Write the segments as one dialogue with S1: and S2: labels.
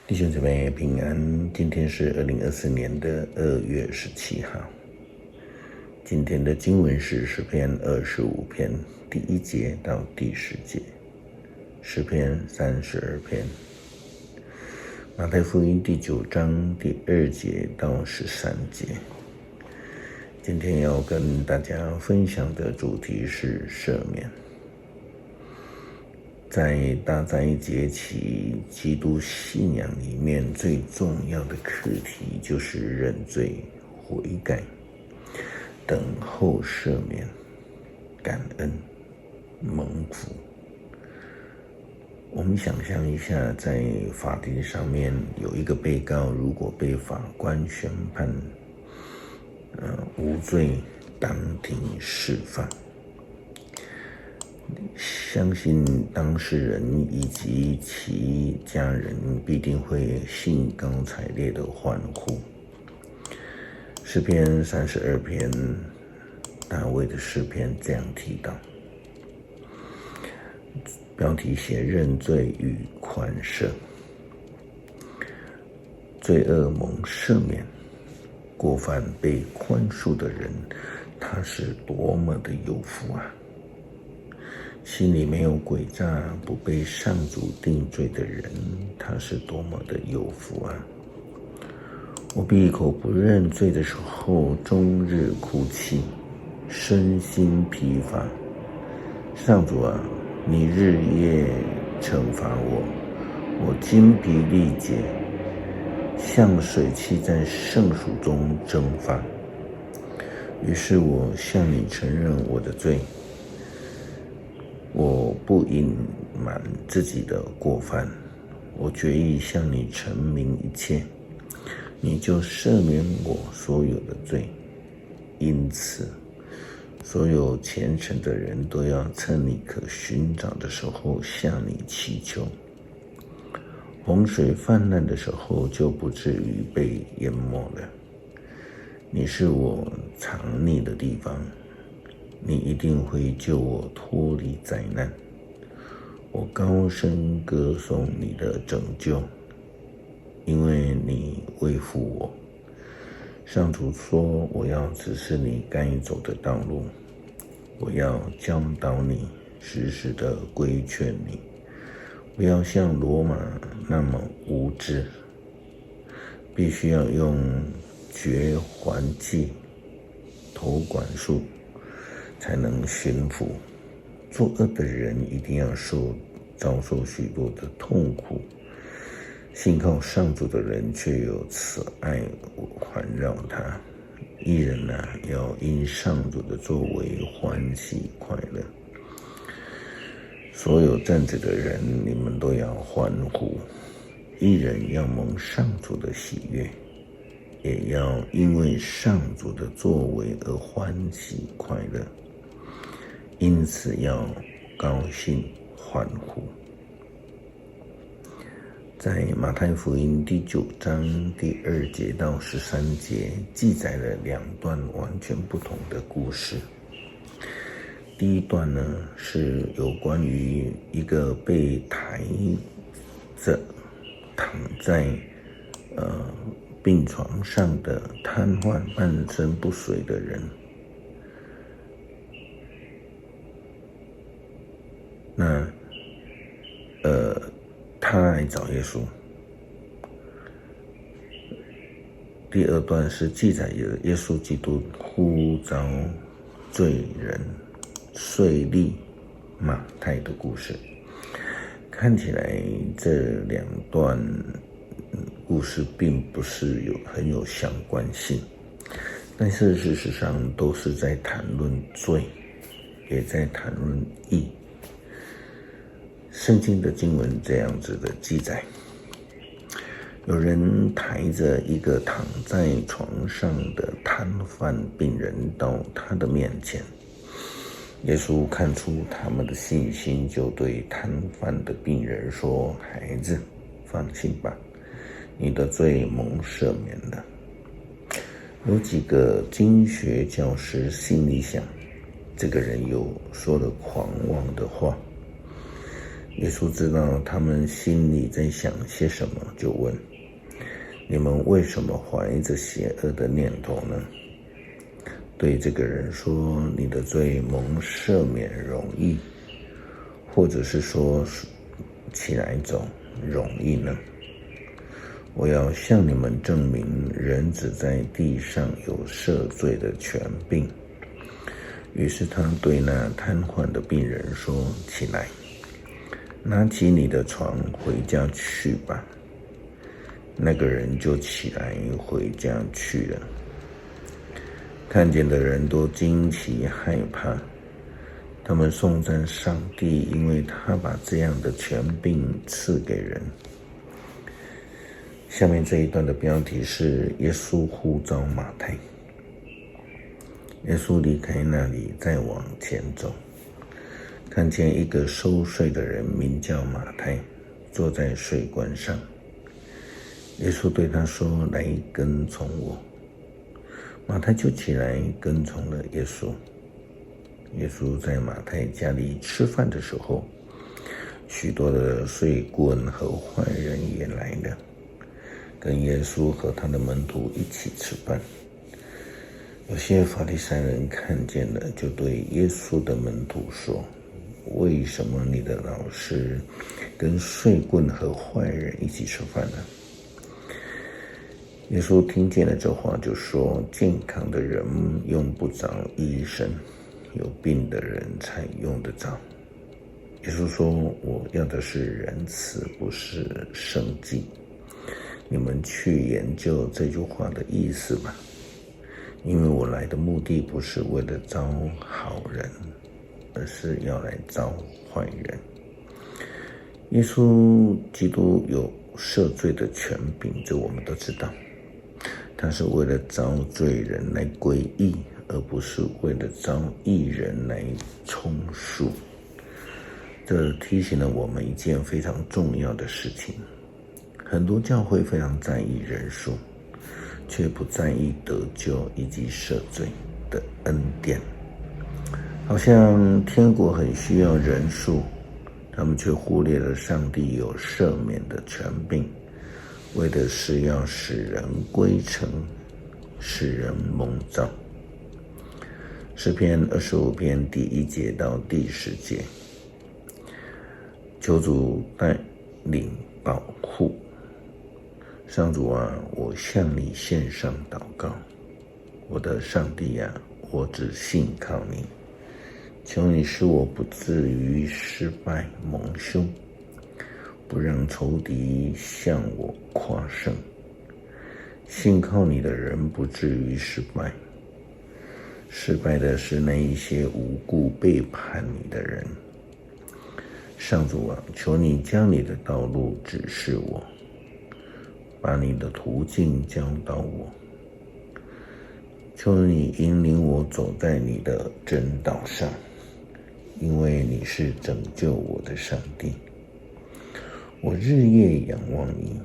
S1: 弟兄姊妹平安，今天是2024年的2月17号。今天的经文是诗篇25篇第1节到第10节，诗篇32篇，马太福音第9章第2节到13节。今天要跟大家分享的主题是赦免。在大灾节期基督信仰里面最重要的课题就是认罪悔改，等候赦免，感恩蒙福。我们想象一下，在法庭上面有一个被告，如果被法官宣判无罪，当庭释放，相信当事人以及其家人必定会兴高采烈的欢呼。诗篇32篇，大卫的诗篇这样提到，标题写认罪与宽赦，罪恶蒙赦免，过犯被宽恕的人，他是多么的有福啊！心里没有诡诈，不被上主定罪的人，他是多么的有福啊！我闭口不认罪的时候，终日哭泣，身心疲乏。上主啊，你日夜惩罚我，我筋疲力竭，像水汽在圣水中蒸发。于是我向你承认我的罪，我不隐瞒自己的过犯，我决意向你陈明一切，你就赦免我所有的罪。因此，所有虔诚的人都要趁你可寻找的时候向你祈求。洪水泛滥的时候，就不至于被淹没了。你是我藏匿的地方，你一定会救我脱离灾难。我高声歌颂你的拯救，因为你慰抚我。上主说，我要指示你该走的道路，我要教导你，时时的规劝你，不要像罗马那么无知，必须要用绝环计、头管术才能驯服。作恶的人一定要遭受许多的痛苦，信靠上主的人却有慈爱环绕他。义人要因上主的作为欢喜快乐。所有站着的人，你们都要欢呼。义人要蒙上主的喜悦，也要因为上主的作为而欢喜快乐，因此要高兴欢呼。在马太福音第9章第2节到13节，记载了2段完全不同的故事。第一段呢，是有关于一个被抬着躺在病床上的瘫痪半身不遂的人。他来找耶稣。第二段是记载耶稣基督呼召罪人税吏马太的故事。看起来这2段故事并不是很有相关性，但是事实上都是在谈论罪，也在谈论义。圣经的经文这样子的记载，有人抬着一个躺在床上的瘫痪病人到他的面前，耶稣看出他们的信心，就对瘫痪的病人说，孩子，放心吧，你的罪蒙赦免了。有几个经学教师心里想，这个人又说了狂妄的话，耶稣知道他们心里在想些什么，就问：你们为什么怀着邪恶的念头呢？对这个人说，你的罪蒙赦免容易，或者是说起来走容易呢？我要向你们证明，人子在地上有赦罪的权柄。于是他对那瘫痪的病人说：起来，拿起你的床回家去吧。那个人就起来回家去了。看见的人都惊奇害怕，他们颂赞上帝，因为他把这样的权柄赐给人。下面这一段的标题是耶稣呼召马太。耶稣离开那里，再往前走，看见一个收税的人，名叫马太，坐在税关上。耶稣对他说：来跟从我。马太就起来跟从了耶稣。耶稣在马太家里吃饭的时候，许多的税棍和坏人也来了，跟耶稣和他的门徒一起吃饭。有些法利赛人看见了，就对耶稣的门徒说：为什么你的老师跟税棍和坏人一起吃饭呢？耶稣听见了这话，就说：健康的人用不着医生，有病的人才用得着。耶稣说：我要的是仁慈，不是圣迹。你们去研究这句话的意思吧，因为我来的目的不是为了招好人，而是要来招坏人。耶稣基督有赦罪的权柄，这我们都知道。他是为了招罪人来归义，而不是为了招义人来充数。这提醒了我们一件非常重要的事情：很多教会非常在意人数，却不在意得救以及赦罪的恩典。好像天国很需要人数，他们却忽略了上帝有赦免的权柄，为的是要使人归程，使人蒙召。诗篇25篇第1节到第10节，求主带领保护。上主啊，我向你献上祷告。我的上帝啊，我只信靠你。求你使我不至于失败蒙羞，不让仇敌向我夸胜。信靠你的人不至于失败，失败的是那一些无故背叛你的人。上主啊，求你将你的道路指示我，把你的途径教导我。求你引领我走在你的真道上，因为你是拯救我的上帝。我日夜仰望你。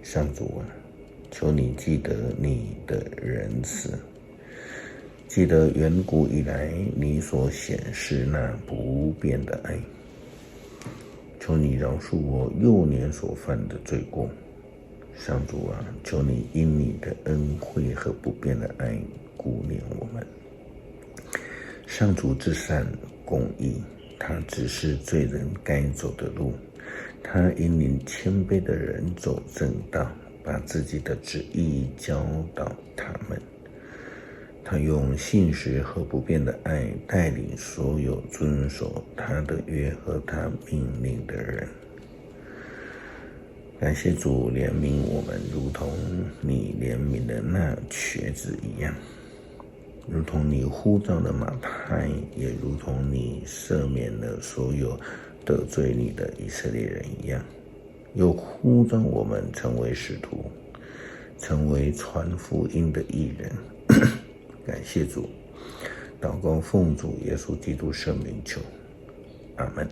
S1: 上主啊，求你记得你的仁慈，记得远古以来你所显示那不变的爱。求你饶恕我幼年所犯的罪过。上主啊，求你因你的恩惠和不变的爱顾念我们。上主至善公义，他指示罪人该走的路，他引领谦卑的人走正道，把自己的旨意教导他们。他用信实和不变的爱带领所有遵守他的约和他命令的人。感谢主怜悯我们，如同你怜悯的那瘸子一样，如同你呼召的马太，也如同你赦免了所有得罪你的以色列人一样，又呼召我们成为使徒，成为传福音的义人。感谢主，祷告奉主耶稣基督圣名求，阿们。